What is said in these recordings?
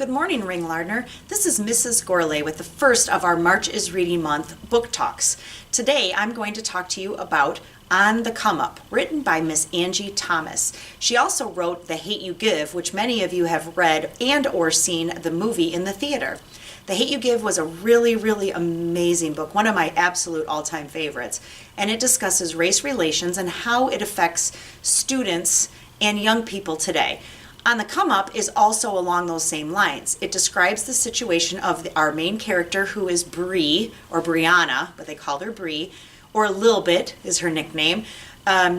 Good morning, Ring Lardner. This is Mrs. Gourlay with the first of our March is Reading Month book talks. Today I'm going to talk to you about On the Come Up, written by Miss Angie Thomas. She also wrote The Hate U Give, which many of you have read and or seen the movie in the theater. The Hate U Give was a really amazing book, one of my absolute all-time favorites, and it discusses race relations and how it affects students and young people today. On the Come Up is also along those same lines. It describes the situation of our main character, who is Bree, or Brianna, but they call her Bree, or Lil Bit is her nickname.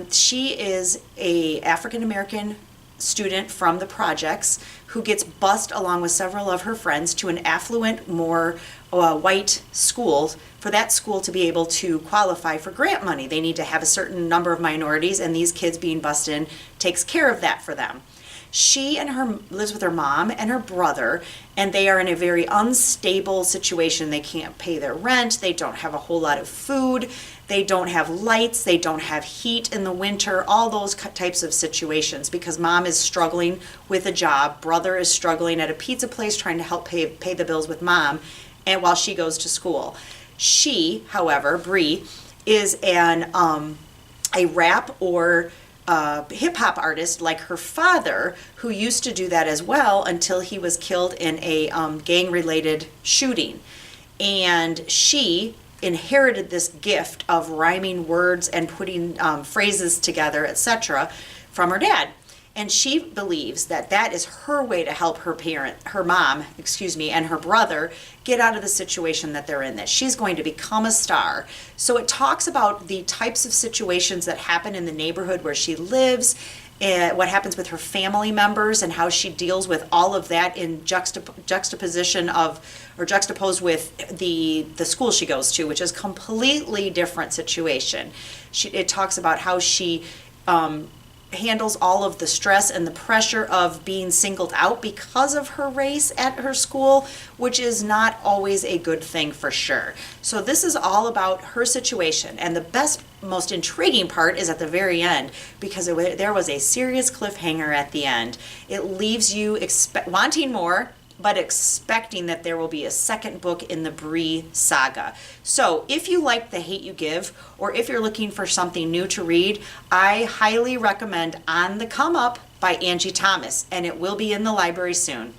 She is a African-American student from the projects who gets bused along with several of her friends to an affluent, more white school, for that school to be able to qualify for grant money. They need to have a certain number of minorities, and these kids being bused in takes care of that for them. She lives with her mom and her brother, and they are in a very unstable situation. They can't pay their rent, they don't have a whole lot of food, they don't have lights, they don't have heat in the winter, all those types of situations, because mom is struggling with a job, brother is struggling at a pizza place trying to help pay the bills with mom, and while she goes to school. She, however, Bree, is a rap or hip-hop artist like her father, who used to do that as well until he was killed in a gang-related shooting. And she inherited this gift of rhyming words and putting phrases together, etc., from her dad. And she believes that that is her way to help her mom, and her brother get out of the situation that they're in, that she's going to become a star. So it talks about the types of situations that happen in the neighborhood where she lives, what happens with her family members, and how she deals with all of that in juxtaposed with the school she goes to, which is a completely different situation. It talks about how she handles all of the stress and the pressure of being singled out because of her race at her school, which is not always a good thing for sure. So this is all about her situation, and the most intriguing part is at the very end, because there was a serious cliffhanger at the end. It leaves you wanting more, but expecting that there will be a second book in the Bree saga. So if you like The Hate U Give, or if you're looking for something new to read, I highly recommend On the Come Up by Angie Thomas, and it will be in the library soon.